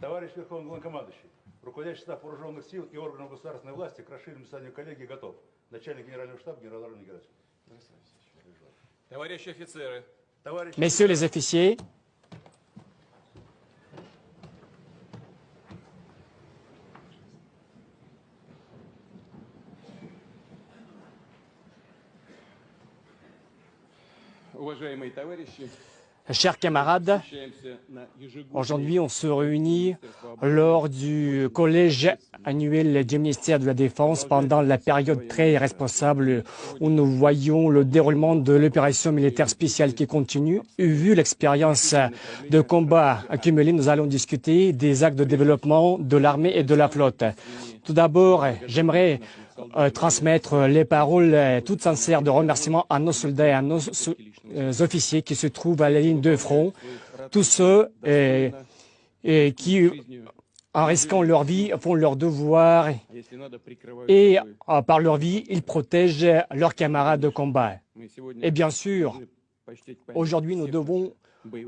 Товарищ Верховный Главнокомандующий, руководящий штаб вооруженных сил и органов государственной власти к расширенному заседанию коллегии готов. Начальник генерального штаба генерал-майор Герасимов. Товарищи офицеры. Messieurs les officiers, Уважаемые товарищи, chers camarades, aujourd'hui on se réunit lors du collège annuel du ministère de la Défense pendant la période très responsable où nous voyons le déroulement de l'opération militaire spéciale qui continue. Et vu l'expérience de combat accumulée, nous allons discuter des actes de développement de l'armée et de la flotte. Tout d'abord, j'aimerais transmettre les paroles toutes sincères de remerciement à nos soldats et à nos officiers qui se trouvent à la ligne de front, tous ceux qui, en risquant leur vie, font leur devoir et par leur vie, ils protègent leurs camarades de combat. Et bien sûr, aujourd'hui, nous devons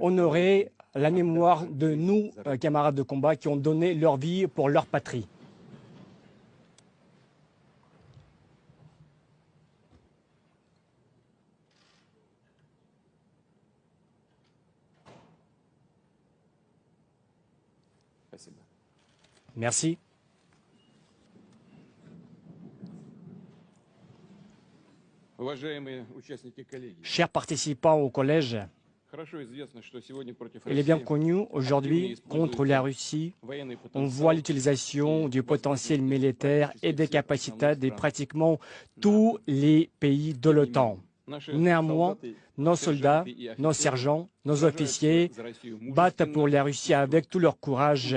honorer la mémoire de nos camarades de combat qui ont donné leur vie pour leur patrie. Merci. Chers participants au collège, il est bien connu aujourd'hui, contre la Russie, on voit l'utilisation du potentiel militaire et des capacités de pratiquement tous les pays de l'OTAN. Néanmoins, nos soldats, nos sergents, nos officiers battent pour la Russie avec tout leur courage.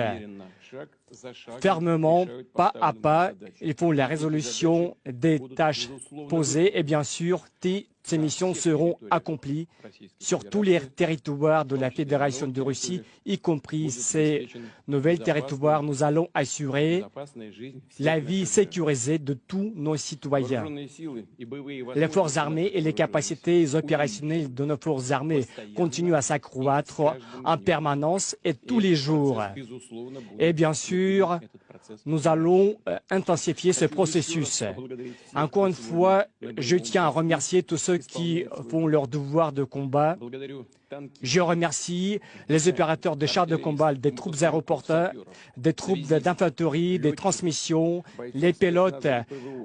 Fermement, pas à pas, ils font la résolution des tâches posées et bien sûr, ces missions seront accomplies sur tous les territoires de la Fédération de Russie, y compris ces nouveaux territoires. Nous allons assurer la vie sécurisée de tous nos citoyens. Les forces armées et les capacités opérationnelles de nos forces armées continuent à s'accroître en permanence et tous les jours. Et bien sûr, nous allons intensifier ce processus. Encore une fois, je tiens à remercier tous ceux qui font leur devoir de combat. Je remercie les opérateurs des chars de combat, des troupes aéroporteurs, des troupes d'infanterie, des transmissions, les pilotes,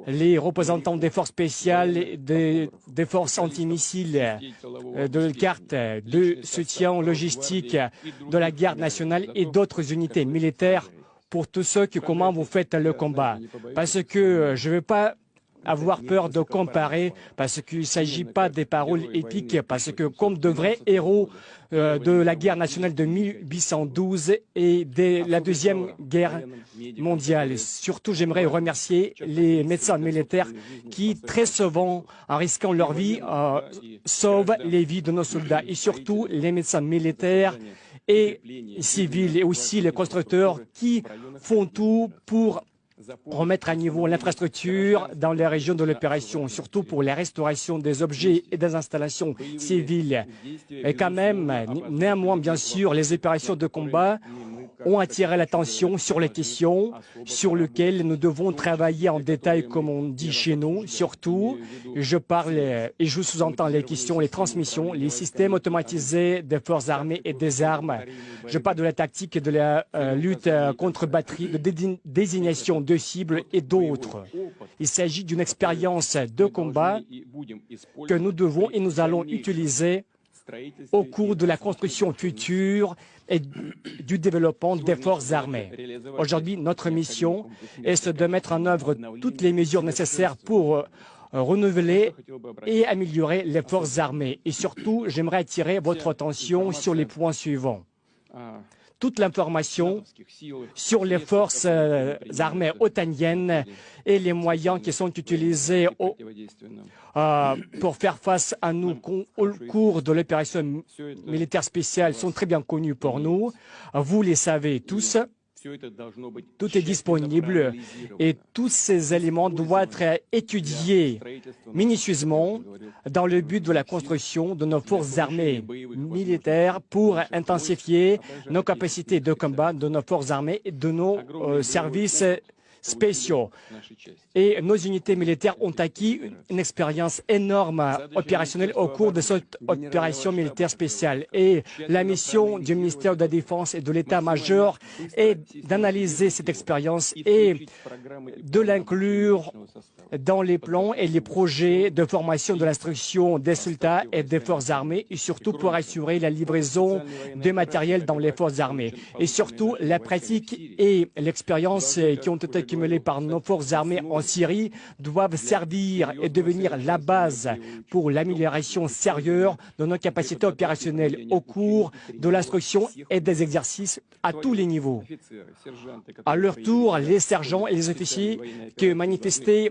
les représentants des forces spéciales, des forces antimissiles, de cartes, de soutien logistique, de la garde nationale et d'autres unités militaires pour tous ceux qui, comment vous faites le combat. Parce que je ne veux pas avoir peur de comparer, parce qu'il ne s'agit pas des paroles épiques, parce que comme de vrais héros de la guerre nationale de 1812 et de la Deuxième Guerre mondiale. Surtout, j'aimerais remercier les médecins militaires qui, très souvent, en risquant leur vie, sauvent les vies de nos soldats. Et surtout, les médecins militaires et civils et aussi les constructeurs qui font tout pour remettre à niveau l'infrastructure dans les régions de l'opération, surtout pour la restauration des objets et des installations civiles. Et quand même, néanmoins, bien sûr, les opérations de combat ont attiré l'attention sur les questions sur lesquelles nous devons travailler en détail, comme on dit chez nous. Surtout, je parle et je sous-entends les questions, les transmissions, les systèmes automatisés des forces armées et des armes. Je parle de la tactique et de la lutte contre batterie, de désignation de cibles et d'autres. Il s'agit d'une expérience de combat que nous devons et nous allons utiliser au cours de la construction future et du développement des forces armées. Aujourd'hui, notre mission est de mettre en œuvre toutes les mesures nécessaires pour renouveler et améliorer les forces armées. Et surtout, j'aimerais attirer votre attention sur les points suivants. Toute l'information sur les forces armées otaniennes et les moyens qui sont utilisés pour faire face à nous au cours de l'opération militaire spéciale sont très bien connus pour nous. Vous les savez tous. Tout est disponible et tous ces éléments doivent être étudiés minutieusement dans le but de la construction de nos forces armées militaires pour intensifier nos capacités de combat de nos forces armées et de nos services spéciaux. Et nos unités militaires ont acquis une expérience énorme opérationnelle au cours de cette opération militaire spéciale. Et la mission du ministère de la Défense et de l'État-major est d'analyser cette expérience et de l'inclure dans les plans et les projets de formation de l'instruction des soldats et des forces armées, et surtout pour assurer la livraison de matériel dans les forces armées. Et surtout, la pratique et l'expérience qui ont été accumulées par nos forces armées en Syrie doivent servir et devenir la base pour l'amélioration sérieuse de nos capacités opérationnelles au cours de l'instruction et des exercices à tous les niveaux. À leur tour, les sergents et les officiers qui manifestaient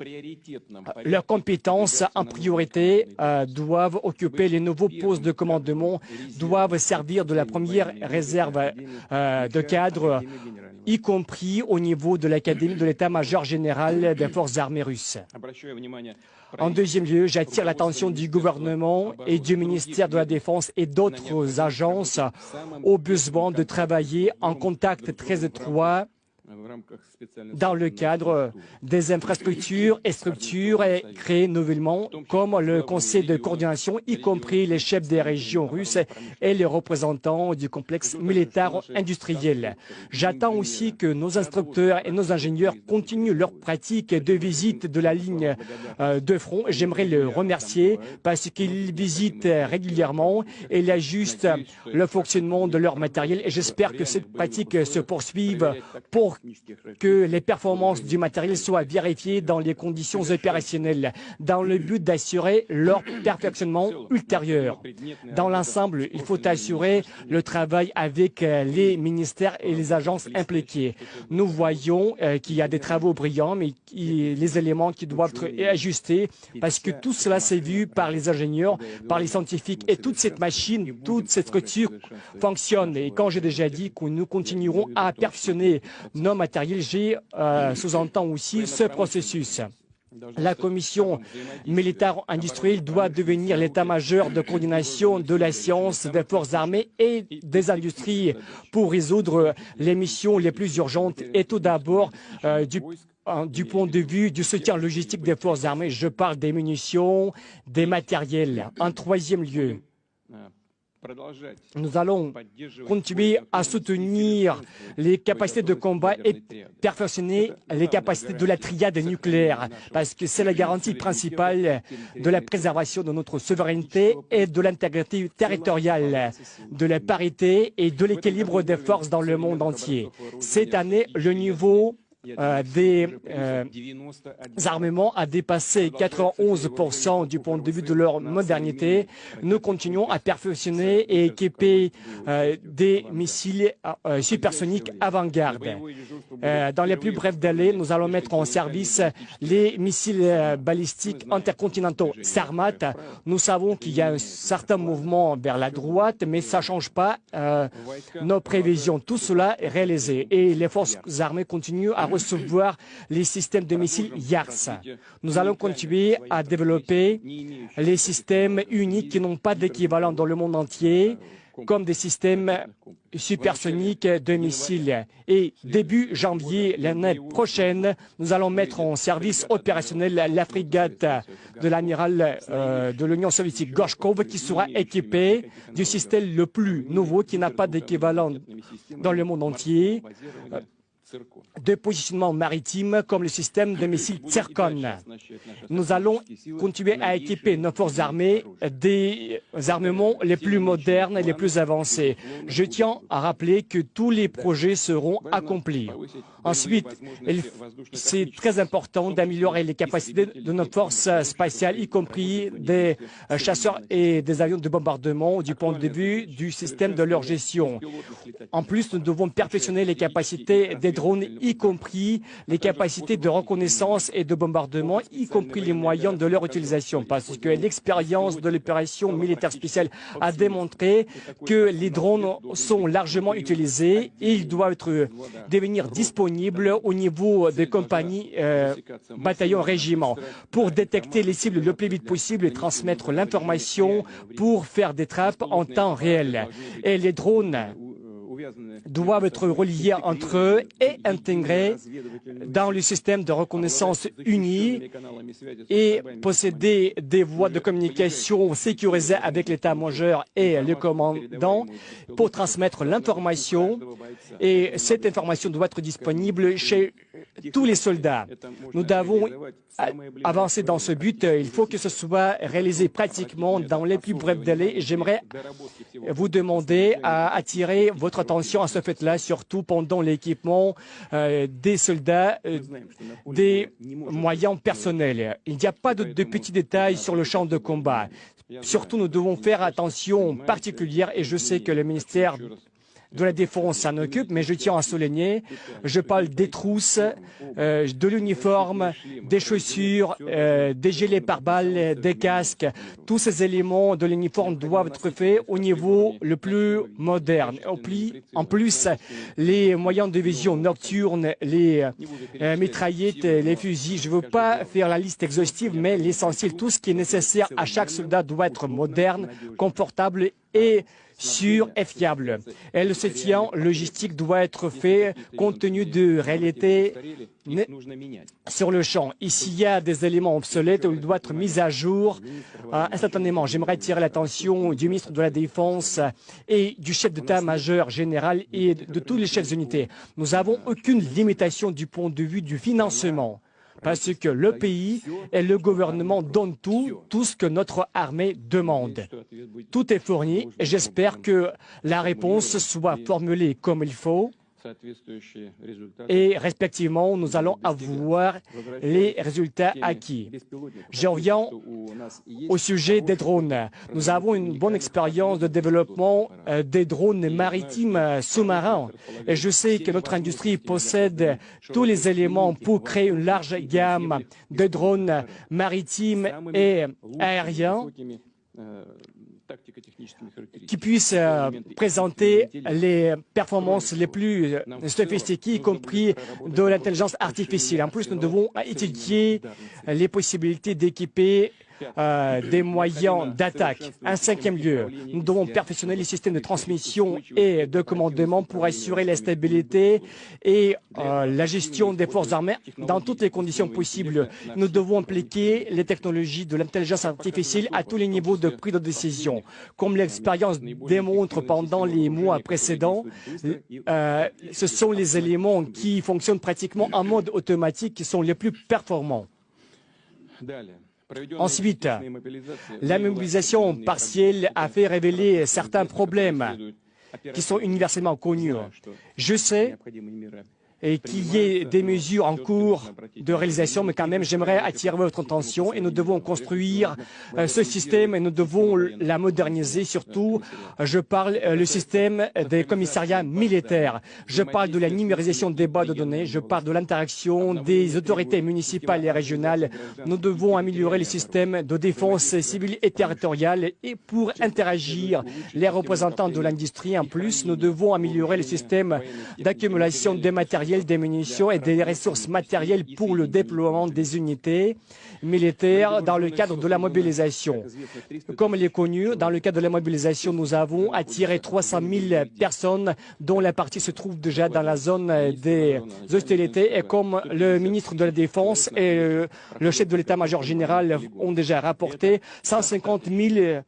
leurs compétences en priorité doivent occuper les nouveaux postes de commandement, doivent servir de la première réserve de cadres, y compris au niveau de l'Académie de l'État-major général des forces armées russes. En deuxième lieu, j'attire l'attention du gouvernement et du ministère de la Défense et d'autres agences au besoin de travailler en contact très étroit dans le cadre des infrastructures et structures créées nouvellement, comme le Conseil de coordination, y compris les chefs des régions russes et les représentants du complexe militaire industriel. J'attends aussi que nos instructeurs et nos ingénieurs continuent leur pratique de visite de la ligne de front. J'aimerais les remercier parce qu'ils visitent régulièrement et ils ajustent le fonctionnement de leur matériel. Et j'espère que cette pratique se poursuive pour que les performances du matériel soient vérifiées dans les conditions opérationnelles, dans le but d'assurer leur perfectionnement ultérieur. Dans l'ensemble, il faut assurer le travail avec les ministères et les agences impliquées. Nous voyons qu'il y a des travaux brillants, mais les éléments qui doivent être ajustés, parce que tout cela s'est vu par les ingénieurs, par les scientifiques, et toute cette machine, toute cette structure fonctionne. Et quand j'ai déjà dit que nous continuerons à perfectionner nos matériels, j'ai sous-entend aussi ce processus. La commission militaire industrielle doit devenir l'état-major de coordination de la science des forces armées et des industries pour résoudre les missions les plus urgentes et tout d'abord du point de vue du soutien logistique des forces armées. Je parle des munitions, des matériels. En troisième lieu, nous allons continuer à soutenir les capacités de combat et perfectionner les capacités de la triade nucléaire, parce que c'est la garantie principale de la préservation de notre souveraineté et de l'intégrité territoriale, de la parité et de l'équilibre des forces dans le monde entier. Cette année, le niveau des armements a dépassé 91% du point de vue de leur modernité. Nous continuons à perfectionner et équiper des missiles supersoniques avant-garde. Dans les plus brefs délais, nous allons mettre en service les missiles balistiques intercontinentaux Sarmat. Nous savons qu'il y a un certain mouvement vers la droite, mais ça ne change pas nos prévisions. Tout cela est réalisé et les forces armées continuent à recevoir les systèmes de missiles YARS. Nous allons continuer à développer les systèmes uniques qui n'ont pas d'équivalent dans le monde entier, comme des systèmes supersoniques de missiles. Et début janvier l'année prochaine, nous allons mettre en service opérationnel la frégate de l'amiral de l'Union soviétique Gorshkov, qui sera équipée du système le plus nouveau qui n'a pas d'équivalent dans le monde entier, de positionnement maritime comme le système de missiles Tsirkon. Nous allons continuer à équiper nos forces armées des armements les plus modernes et les plus avancés. Je tiens à rappeler que tous les projets seront accomplis. Ensuite, c'est très important d'améliorer les capacités de nos forces spatiales, y compris des chasseurs et des avions de bombardement du point de vue du système de leur gestion. En plus, nous devons perfectionner les capacités des drones, y compris les capacités de reconnaissance et de bombardement, y compris les moyens de leur utilisation, parce que l'expérience de l'opération militaire spéciale a démontré que les drones sont largement utilisés et ils doivent devenir disponibles au niveau des compagnies, bataillons, régiments, pour détecter les cibles le plus vite possible et transmettre l'information pour faire des trappes en temps réel. Et les drones doivent être reliés entre eux et intégrés dans le système de reconnaissance uni et posséder des voies de communication sécurisées avec l'état-major et le commandant pour transmettre l'information. Et cette information doit être disponible chez tous les soldats. Nous devons avancer dans ce but. Il faut que ce soit réalisé pratiquement dans les plus brefs délais. J'aimerais vous demander à attirer votre attention à ce fait-là, surtout pendant l'équipement des soldats, des moyens personnels. Il n'y a pas de petits détails sur le champ de combat. Surtout, nous devons faire attention particulière et je sais que le ministère de la Défense s'en occupe, mais je tiens à souligner, je parle des trousses, de l'uniforme, des chaussures, des gilets pare-balles, des casques. Tous ces éléments de l'uniforme doivent être faits au niveau le plus moderne. En plus, les moyens de vision nocturne, les mitraillettes, les fusils, je ne veux pas faire la liste exhaustive, mais l'essentiel, tout ce qui est nécessaire à chaque soldat doit être moderne, confortable et sûr et fiable. Et le soutien logistique doit être fait compte tenu de réalités sur le champ. Et s'il y a des éléments obsolètes, ils doivent être mis à jour instantanément. J'aimerais attirer l'attention du ministre de la Défense et du chef d'état-major général et de tous les chefs d'unité. Nous n'avons aucune limitation du point de vue du financement, parce que le pays et le gouvernement donnent tout ce que notre armée demande. Tout est fourni et j'espère que la réponse soit formulée comme il faut et respectivement, nous allons avoir les résultats acquis. Je reviens au sujet des drones. Nous avons une bonne expérience de développement des drones maritimes sous-marins et je sais que notre industrie possède tous les éléments pour créer une large gamme de drones maritimes et aériens qui puissent présenter les performances les plus sophistiquées, y compris de l'intelligence artificielle. En plus, nous devons étudier les possibilités d'équiper des moyens d'attaque. En cinquième lieu, nous devons perfectionner les systèmes de transmission et de commandement pour assurer la stabilité et la gestion des forces armées dans toutes les conditions possibles. Nous devons impliquer les technologies de l'intelligence artificielle à tous les niveaux de prise de décision. Comme l'expérience démontre pendant les mois précédents, ce sont les éléments qui fonctionnent pratiquement en mode automatique qui sont les plus performants. Ensuite, la mobilisation partielle a fait révéler certains problèmes qui sont universellement connus. Je sais qu'il y ait des mesures en cours de réalisation, mais quand même, j'aimerais attirer votre attention et nous devons construire ce système et nous devons la moderniser. Surtout, je parle le système des commissariats militaires. Je parle de la numérisation des bases de données. Je parle de l'interaction des autorités municipales et régionales. Nous devons améliorer les systèmes de défense civile et territoriale et pour interagir les représentants de l'industrie. En plus, nous devons améliorer le système d'accumulation des matériels, des munitions et des ressources matérielles pour le déploiement des unités militaires dans le cadre de la mobilisation. Comme il est connu, dans le cadre de la mobilisation, nous avons attiré 300 000 personnes dont la partie se trouve déjà dans la zone des hostilités et comme le ministre de la Défense et le chef de l'état-major général ont déjà rapporté, 150 000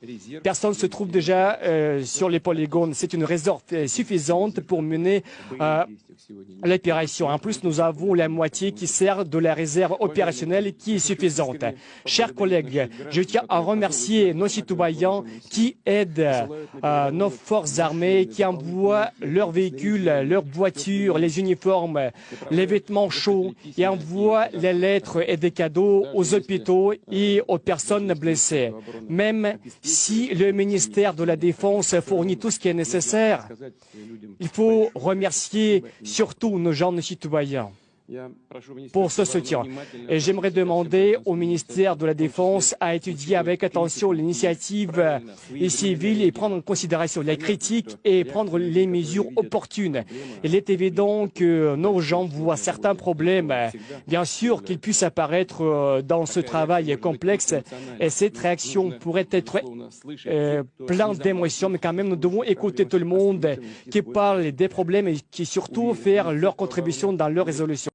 personnes se trouvent déjà sur les polygones. C'est une réserve suffisante pour mener l'opération. En plus, nous avons la moitié qui sert de la réserve opérationnelle qui est suffisante. Chers collègues, je tiens à remercier nos citoyens qui aident nos forces armées, qui envoient leurs véhicules, leurs voitures, les uniformes, les vêtements chauds et envoient les lettres et des cadeaux aux hôpitaux et aux personnes blessées. Même si le ministère de la Défense fournit tout ce qui est nécessaire, il faut remercier surtout nos jeunes citoyens pour ce soutien. Et j'aimerais demander au ministère de la Défense à étudier avec attention l'initiative civile et prendre en considération les critiques et prendre les mesures opportunes. Il est évident que nos gens voient certains problèmes, bien sûr qu'ils puissent apparaître dans ce travail complexe et cette réaction pourrait être pleine d'émotions, mais quand même nous devons écouter tout le monde qui parle des problèmes et qui surtout faire leur contribution dans leur résolution.